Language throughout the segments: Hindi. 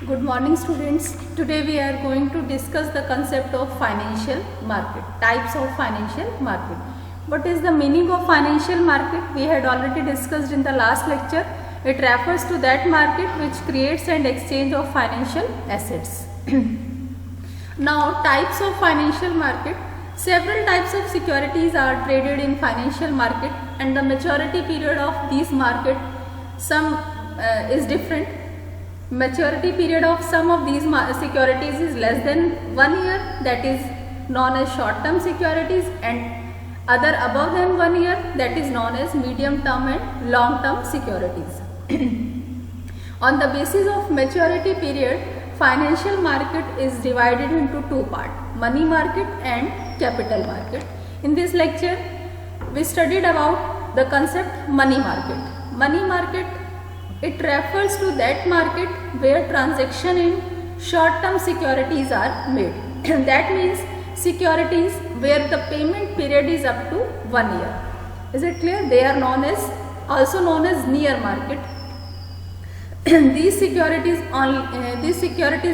Good morning students. Today we are going to discuss the concept of financial market, types of financial market. What is the meaning of financial market? We had already discussed in the last lecture. It refers to that market which creates and exchange of financial assets. Now types of financial market. Several types of securities are traded in financial market and the maturity period of these market is different. Maturity period of some of these securities is less than 1 year, that is known as short term securities, and other above than 1 year, that is known as medium term and long term securities. On the basis of maturity period, financial market is divided into two parts, money market and capital market. In this lecture we studied about the concept money market. Money market, it refers to that market where transaction in short-term securities are made. That means securities where the payment period is up to 1 year. Is it clear? They are also known as near market. These securities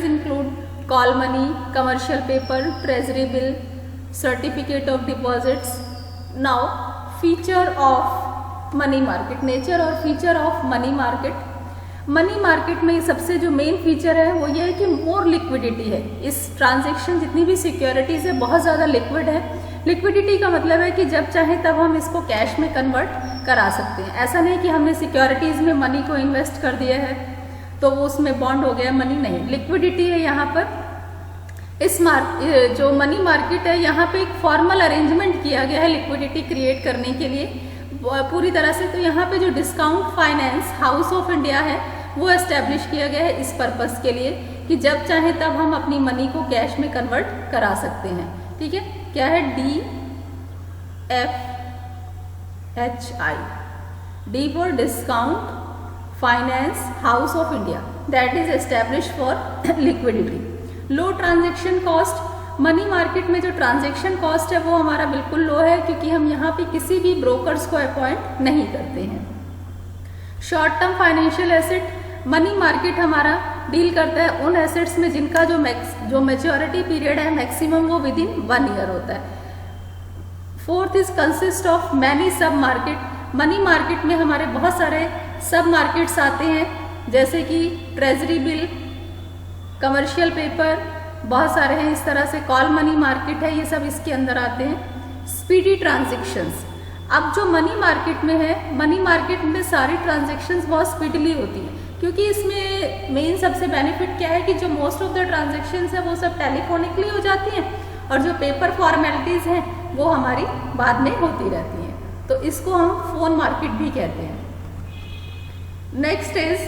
include call money, commercial paper, treasury bill, certificate of deposits. Now, feature of money market, nature और feature of money market. Money market में सबसे जो मेन फीचर है वो ये है कि मोर लिक्विडिटी है. इस ट्रांजैक्शन जितनी भी सिक्योरिटीज़ है बहुत ज़्यादा लिक्विड है. लिक्विडिटी का मतलब है कि जब चाहे तब हम इसको कैश में कन्वर्ट करा सकते हैं. ऐसा नहीं कि हमने सिक्योरिटीज़ में मनी को इन्वेस्ट कर दिया है तो वो उसमें बॉन्ड हो गया, मनी नहीं. लिक्विडिटी है यहाँ पर. इस जो मनी मार्केट है यहाँ पे एक फॉर्मल अरेंजमेंट किया गया है लिक्विडिटी क्रिएट करने के लिए पूरी तरह से. तो यहाँ पे जो discount finance house of India है वो एस्टेब्लिश किया गया है इस पर्पस के लिए कि जब चाहे तब हम अपनी मनी को कैश में कन्वर्ट करा सकते हैं. ठीक है, क्या है? DFHI, D for discount finance house of India, that is establish for liquidity. Low transaction cost. Money market में जो ट्रांजैक्शन कॉस्ट है वो हमारा बिल्कुल लो है क्योंकि हम यहाँ पे किसी भी ब्रोकर्स को अपॉइंट नहीं करते हैं. Short term financial asset. Money market हमारा डील करता है उन एसेट्स में जिनका जो मैच्योरिटी पीरियड है मैक्सिमम वो विद इन 1 ईयर होता है. Fourth is consist of many सब मार्केट. मनी मार्केट में हमारे बहुत सारे सब मार्केट्स आते हैं जैसे कि ट्रेजरी बिल, कमर्शियल पेपर, बहुत सारे हैं इस तरह से. कॉल मनी मार्केट है, ये सब इसके अंदर आते हैं. Speedy transactions. अब जो मनी मार्केट में है, मनी मार्केट में सारी ट्रांजैक्शंस बहुत स्पीडली होती हैं क्योंकि इसमें मेन सबसे बेनिफिट क्या है कि जो मोस्ट ऑफ द ट्रांजैक्शंस है वो सब टेलीफोनिकली हो जाती हैं और जो पेपर फॉर्मेलिटीज़ हैं वो हमारी बाद में होती रहती हैं. तो इसको हम फोन मार्केट भी कहते हैं. Next is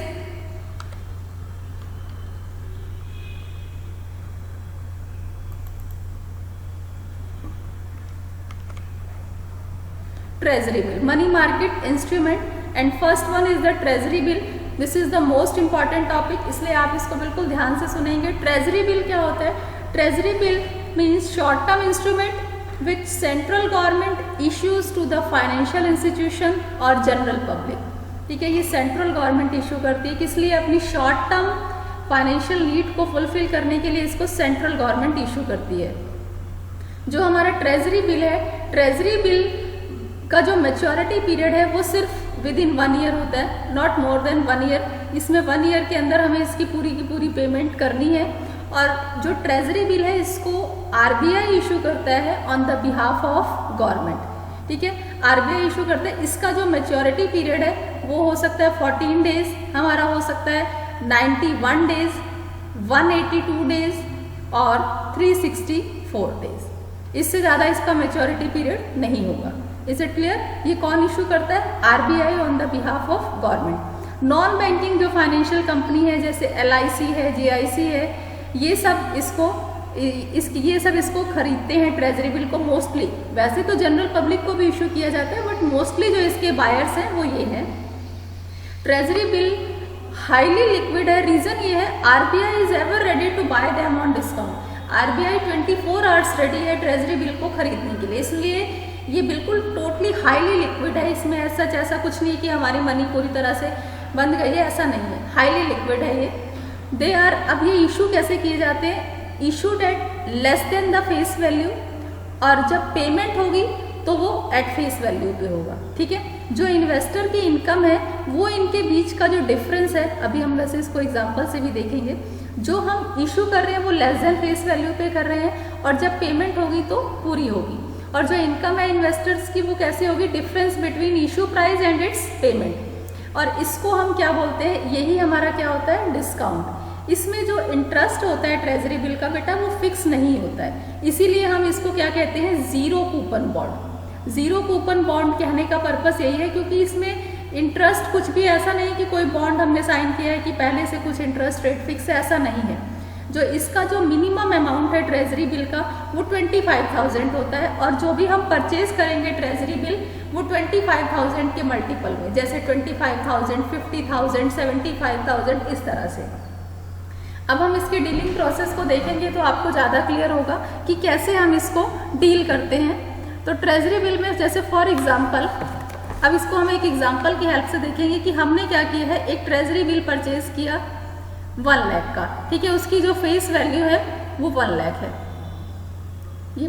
treasury bill. Money market instrument and first one is the treasury bill. This is the most important topic, इसलिए आप इसको बिल्कुल ध्यान से सुनेंगे. ट्रेजरी बिल क्या होता है? Treasury bill means short term instrument which central government issues to the financial institution और जनरल पब्लिक. ठीक है, ये सेंट्रल गवर्नमेंट इशू करती है. किस लिए? अपनी शॉर्ट टर्म फाइनेंशियल नीड को फुलफिल करने के लिए इसको सेंट्रल गवर्नमेंट इशू करती है. जो हमारा ट्रेजरी बिल है, ट्रेजरी बिल का जो मैच्योरिटी पीरियड है वो सिर्फ विद इन 1 ईयर होता है, नॉट मोर देन 1 ईयर. इसमें 1 ईयर के अंदर हमें इसकी पूरी की पूरी पेमेंट करनी है. और जो ट्रेजरी बिल है इसको आरबीआई इशू करता है on the behalf of government. ठीक है, आरबीआई इशू करता है. इसका जो मैच्योरिटी पीरियड है वो हो सकता है 14 डेज, हमारा हो सकता है 91 डेज, 182 डेज और 364 डेज. इससे ज़्यादा इसका मैच्योरिटी पीरियड नहीं होगा. Is it clear? ये कौन इशू करता है? RBI on the behalf of government. Non banking जो फाइनेंशियल कंपनी है जैसे LIC है, JIC है, ये सब इसको खरीदते हैं ट्रेजरी बिल को मोस्टली. वैसे तो जनरल पब्लिक को भी इशू किया जाता है बट मोस्टली जो इसके बायर्स हैं वो ये हैं. ट्रेजरी बिल हाईली लिक्विड है. रीजन ये है RBI is ever ready to buy them on discount. RBI 24 hours ready है ट्रेजरी बिल को खरीदने के लिए, इसलिए ये बिल्कुल टोटली हाईली लिक्विड है. इसमें ऐसा कुछ नहीं कि हमारी मनी पूरी तरह से बंद गई है, ऐसा नहीं है. हाईली लिक्विड है ये. दे आर, अब ये इशू कैसे किए जाते हैं, issued at less than the face value, और जब पेमेंट होगी तो वो एट फेस वैल्यू पे होगा। ठीक है, जो इन्वेस्टर की इनकम है वो इनके बीच का जो डिफरेंस है, अभी हम वैसे इसको एग्जांपल से भी देखेंगे, जो हम इशू कर रहे हैं वो लेस देन फेस वैल्यू पे कर रहे हैं, और जब पेमेंट होगी तो पूरी होगी। और जो इनकम है इन्वेस्टर्स की वो कैसे होगी, difference between issue price and it's payment, और इसको हम क्या बोलते हैं, यही हमारा क्या होता है, डिस्काउंट। इसमें जो इंटरेस्ट होता है ट्रेजरी बिल का बेटा वो फिक्स नहीं होता है, इसीलिए हम इसको क्या कहते हैं, zero coupon bond. Zero coupon bond कहने का पर्पस यही है क्योंकि इसमें इंटरेस्ट कुछ भी ऐसा नहीं कि कोई बॉन्ड हमने साइन किया है कि पहले से कुछ इंटरेस्ट रेट फिक्स है, ऐसा नहीं है। जो इसका जो मिनिमम अमाउंट है ट्रेजरी बिल का वो 25,000 होता है, और जो भी हम परचेज करेंगे ट्रेजरी बिल वो 25,000 के मल्टीपल में, जैसे 25,000, 50,000, 75,000, इस तरह से। अब हम इसके डीलिंग प्रोसेस को देखेंगे तो आपको ज़्यादा क्लियर होगा कि कैसे हम इसको डील करते हैं। तो ट्रेजरी बिल में जैसे फॉर एग्जांपल, अब इसको हम एक एग्जांपल की हेल्प से देखेंगे कि हमने क्या किया है, एक ट्रेजरी बिल परचेज किया 1 लाख का। ठीक है, उसकी जो फेस वैल्यू है वो 1 लाख है, ये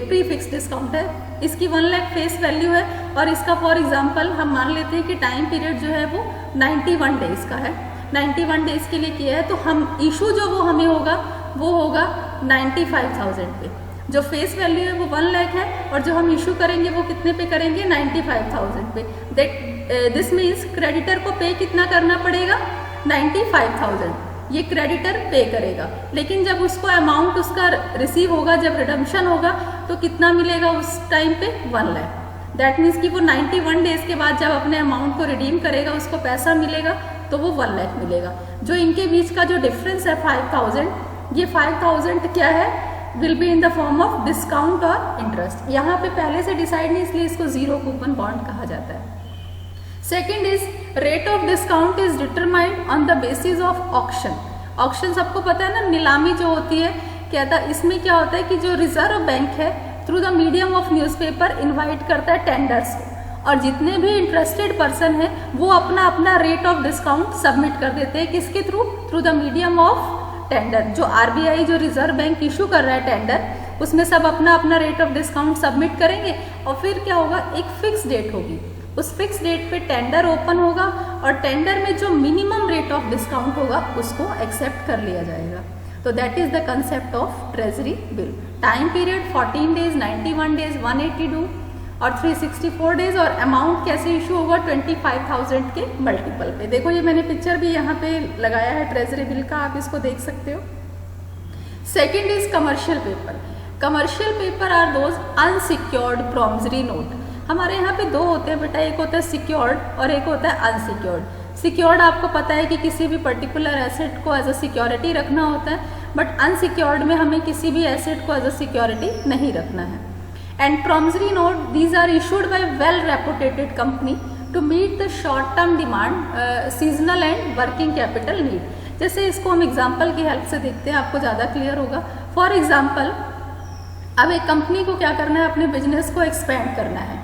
प्री फिक्स डिस्काउंट है, इसकी 1 लाख फेस वैल्यू है, और इसका फॉर एग्जांपल हम मान लेते हैं कि टाइम पीरियड जो है वो 91 डेज का है, 91 डेज के लिए किया है, तो हम इशू जो वो हमें होगा वो होगा 95,000 पे। जो फेस वैल्यू है वो 1 लाख है, और जो हम इशू करेंगे वो कितने पे करेंगे, 95,000 पे। दिस मीन्स क्रेडिटर को पे कितना करना पड़ेगा, 95,000, ये क्रेडिटर पे करेगा। लेकिन जब उसको अमाउंट उसका रिसीव होगा, जब रिडम्पशन होगा तो कितना मिलेगा उस टाइम पे, 1 लाख। दैट मीन्स कि वो 91 डेज के बाद जब अपने अमाउंट को रिडीम करेगा उसको पैसा मिलेगा तो वो 1 लाख मिलेगा। जो इनके बीच का जो डिफरेंस है 5,000, ये 5,000 क्या है, will be in the form of discount और इंटरेस्ट। यहाँ पे पहले से डिसाइड नहीं, इसलिए इसको जीरो कूपन बॉन्ड कहा जाता है। Second is rate of discount is determined on the basis of auction. Auction सबको पता है ना, नीलामी जो होती है, कहता है इसमें क्या होता है कि जो रिजर्व बैंक है through the medium of newspaper invite करता है टेंडर्स को, और जितने भी इंटरेस्टेड पर्सन है वो अपना अपना रेट ऑफ डिस्काउंट सबमिट कर देते हैं, किसके through, through the medium of tender. जो आरबीआई जो रिजर्व बैंक इशू कर रहा है टेंडर, उसमें सब अपना अपना रेट ऑफ डिस्काउंट सबमिट करेंगे, और फिर क्या होगा, एक फिक्स डेट होगी, उस फिक्स डेट पे टेंडर ओपन होगा, और टेंडर में जो मिनिमम रेट ऑफ डिस्काउंट होगा उसको एक्सेप्ट कर लिया जाएगा। तो that is the concept of treasury bill. Time period 14 days, 91 days, 182 और 364 डेज, और अमाउंट कैसे इशू होगा, 25,000 के मल्टीपल पे। देखो ये मैंने पिक्चर भी यहाँ पे लगाया है ट्रेजरी बिल का, आप इसको देख सकते हो। Second is commercial paper. Commercial paper are those unsecured promissory note. हमारे यहाँ पे दो होते हैं बेटा, एक होता है सिक्योर्ड और एक होता है अनसिक्योर्ड। सिक्योर्ड आपको पता है कि किसी भी पर्टिकुलर एसेट को एज अ सिक्योरिटी रखना होता है, बट अनसिक्योर्ड में हमें किसी भी एसेट को एज अ सिक्योरिटी नहीं रखना है। And promissory note, these are issued by well-reputed company to meet the short-term demand, seasonal and working capital need. जैसे इसको हम एग्जाम्पल की हेल्प से देखते हैं, आपको ज़्यादा क्लियर होगा। फॉर एग्जाम्पल, अब एक कंपनी को क्या करना है, अपने बिजनेस को एक्सपेंड करना है,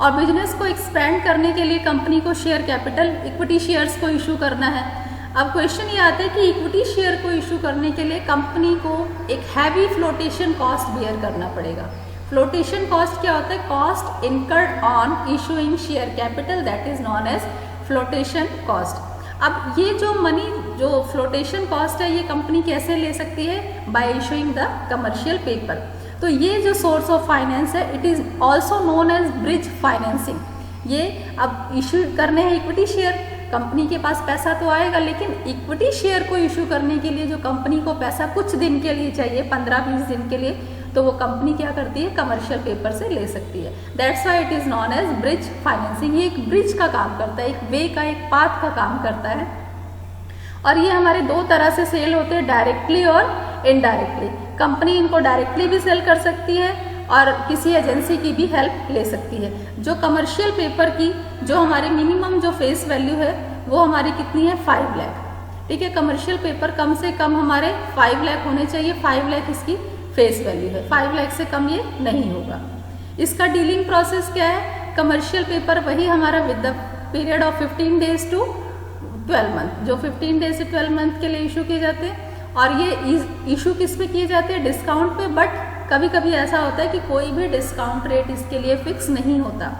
और बिजनेस को एक्सपेंड करने के लिए कंपनी को शेयर कैपिटल, इक्विटी शेयर्स को इशू करना है। अब क्वेश्चन ये आता है कि इक्विटी शेयर को इशू करने के लिए कंपनी को एक हैवी फ्लोटेशन कॉस्ट बियर करना पड़ेगा। फ्लोटेशन कॉस्ट क्या होता है, cost incurred on issuing share capital, that is known as floatation cost. अब ये जो मनी, जो फ्लोटेशन कॉस्ट है, ये कंपनी कैसे ले सकती है, by issuing the commercial paper. तो ये जो सोर्स ऑफ फाइनेंस है, it is also known as bridge financing. ये अब इशू करने हैं इक्विटी शेयर, कंपनी के पास पैसा तो आएगा, लेकिन इक्विटी शेयर को इशू करने के लिए जो कंपनी को पैसा कुछ दिन के लिए चाहिए, 15-20 दिन के लिए, तो वो कंपनी क्या करती है, कमर्शियल पेपर से ले सकती है। That's why it is known as bridge financing. ये एक ब्रिज का काम करता है, एक वे का, एक पाथ का काम करता है। और ये हमारे दो तरह से सेल होते हैं, डायरेक्टली और इनडायरेक्टली। कंपनी इनको डायरेक्टली भी सेल कर सकती है और किसी एजेंसी की भी हेल्प ले सकती है। जो कमर्शियल पेपर की जो हमारी मिनिमम जो फेस वैल्यू है वो हमारी कितनी है, 5 लाख। ठीक है, कमर्शियल पेपर कम से कम हमारे 5 लाख होने चाहिए, 5 लाख इसकी फेस वैल्यू है, 5 लाख से कम ये नहीं होगा। इसका डीलिंग प्रोसेस क्या है, कमर्शियल पेपर वही हमारा with the period of 15 days to 12 month, जो 15 डेज से 12 मंथ के लिए इशू किए जाते हैं। और ये इशू किस पे किए जाते हैं? डिस्काउंट पे। बट कभी कभी ऐसा होता है कि कोई भी डिस्काउंट रेट इसके लिए फिक्स नहीं होता।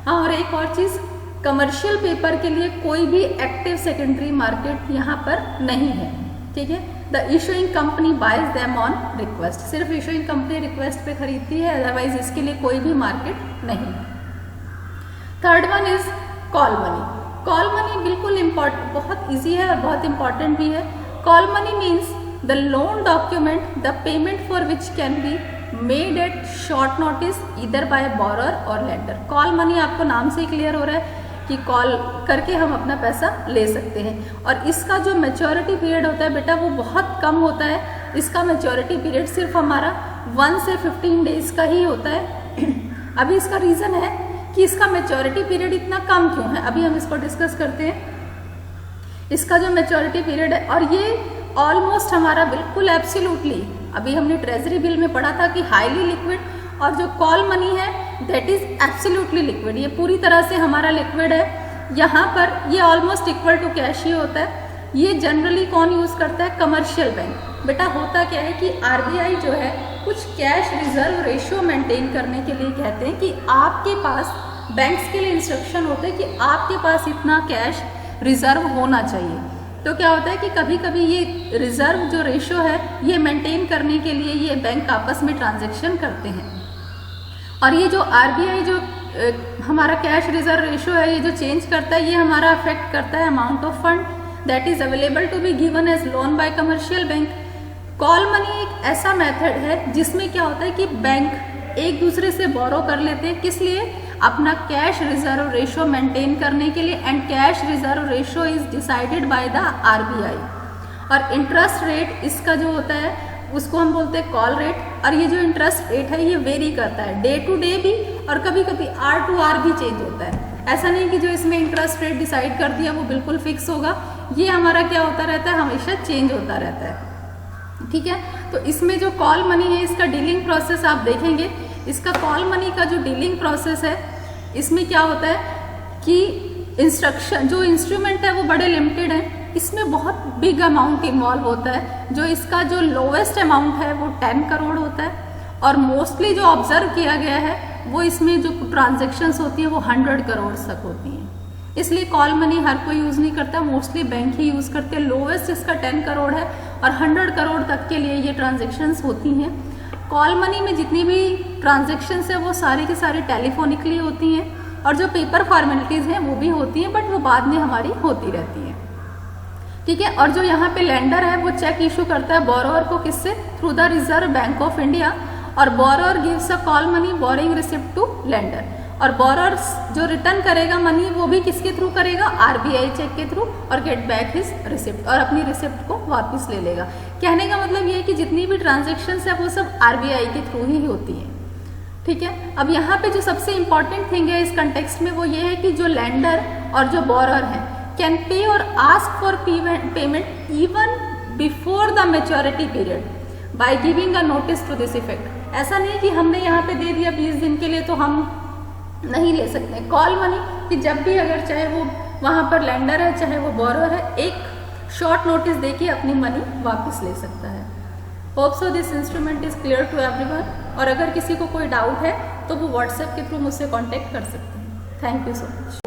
हाँ, और एक और चीज़, कमर्शियल पेपर के लिए कोई भी एक्टिव सेकेंडरी मार्केट यहाँ पर नहीं है, ठीक है। The issuing company buys them on request, सिर्फ इशूइंग कंपनी रिक्वेस्ट पे खरीदती है, अदरवाइज इसके लिए कोई भी मार्केट नहीं। Third one is call money. Call money बिल्कुल इम्पॉर्टेंट, बहुत ईजी है और बहुत इंपॉर्टेंट भी है। Call money means the loan document the payment for which can be made at short notice either by borer और लेंडर। कॉल मनी आपको नाम से ही क्लियर हो रहा है कि कॉल करके हम अपना पैसा ले सकते हैं। और इसका जो मैच्योरिटी पीरियड होता है बेटा वो बहुत कम होता है। इसका मैच्योरिटी पीरियड सिर्फ हमारा 1 से 15 डेज का ही होता है। अभी इसका रीज़न है कि इसका मैच्योरिटी पीरियड इतना कम क्यों है, अभी हम इसको डिस्कस करते हैं। इसका जो मैच्योरिटी पीरियड है, और ये ऑलमोस्ट हमारा बिल्कुल एब्सोल्युटली, अभी हमने ट्रेजरी बिल में पढ़ा था कि हाईली लिक्विड, और जो कॉल मनी है दैट इज एब्सोल्युटली लिक्विड, ये पूरी तरह से हमारा लिक्विड है। यहाँ पर ये ऑलमोस्ट इक्वल टू कैश ही होता है। ये जनरली कौन यूज़ करता है? Commercial bank. बेटा होता क्या है कि आरबीआई जो है कुछ कैश रिजर्व रेशियो मेंटेन करने के लिए कहते हैं कि आपके पास, बैंक्स के लिए इंस्ट्रक्शन होते हैं कि आपके पास इतना कैश रिजर्व होना चाहिए। तो क्या होता है कि कभी कभी ये रिजर्व जो रेशियो है ये मेंटेन करने के लिए ये बैंक आपस में ट्रांजैक्शन करते हैं। और ये जो आरबीआई जो हमारा कैश रिजर्व रेशियो है ये जो चेंज करता है, ये हमारा अफेक्ट करता है amount of fund that is available to be given as loan by commercial bank. Call money एक ऐसा मेथड है जिसमें क्या होता है कि बैंक एक दूसरे से बोरो कर लेते हैं, किस लिए? अपना कैश रिजर्व रेशियो मेंटेन करने के लिए। And cash reserve ratio is decided by the RBI. और इंटरेस्ट रेट इसका जो होता है उसको हम बोलते हैं कॉल रेट। और ये जो इंटरेस्ट रेट है ये वेरी करता है डे टू डे भी, और कभी कभी आर टू आर भी चेंज होता है। ऐसा नहीं कि जो इसमें इंटरेस्ट रेट डिसाइड कर दिया वो बिल्कुल फिक्स होगा, ये हमारा क्या होता रहता है, हमेशा चेंज होता रहता है, ठीक है। तो इसमें जो कॉल मनी है इसका डीलिंग प्रोसेस आप देखेंगे। इसका कॉल मनी का जो डीलिंग प्रोसेस है इसमें क्या होता है कि इंस्ट्रक्शन, जो इंस्ट्रूमेंट है वो बड़े लिमिटेड हैं, इसमें बहुत बिग अमाउंट इन्वॉल्व होता है। जो इसका जो लोवेस्ट अमाउंट है वो 10 करोड़ होता है। और मोस्टली जो ऑब्जर्व किया गया है वो इसमें जो ट्रांजेक्शन्स होती है वो 100 करोड़ तक होती हैं। इसलिए कॉल मनी हर कोई यूज़ नहीं करता, मोस्टली बैंक ही यूज़ करते हैं। लोवेस्ट इसका 10 करोड़ है और 100 करोड़ तक के लिए ये ट्रांजेक्शन्स होती हैं। कॉल मनी में जितनी भी ट्रांजेक्शन्स है वो सारी की सारी टेलीफोनिकली होती हैं, और जो पेपर फॉर्मेलिटीज़ हैं वो भी होती हैं, बट वो बाद में हमारी होती रहती हैं, ठीक है। और जो यहाँ पे लेंडर है वो चेक इशू करता है बोरोअर को, किससे? Through the Reserve Bank of India. और borrower gives a call money borrowing receipt to lender. और बोरोअर जो रिटर्न करेगा मनी वो भी किसके थ्रू करेगा? आरबीआई चेक के थ्रू, और गेट बैक हिज रिसिप्ट, और अपनी रिसिप्ट को वापस ले लेगा। कहने का मतलब ये है कि जितनी भी ट्रांजेक्शन्स है वो सब आरबीआई के थ्रू ही होती हैं, ठीक है। अब यहाँ पे जो सबसे इंपॉर्टेंट थिंग है इस कंटेक्स्ट में वो ये है कि जो लेंडर और जो बोरोअर है कैन पे और ask for payment even before the maturity period by giving a notice to this effect. ऐसा नहीं कि हमने यहाँ पे दे दिया 20 दिन के लिए तो हम नहीं ले सकते। कॉल मनी कि जब भी अगर चाहे वो वहाँ पर लेंडर है चाहे वो बोरोअर है, एक शॉर्ट नोटिस देके अपनी मनी वापस ले सकता है। Hope so this instrument is clear to everyone. और अगर किसी को कोई डाउट है तो वो व्हाट्सएप के थ्रू मुझसे कॉन्टेक्ट कर सकते हैं। Thank you so much.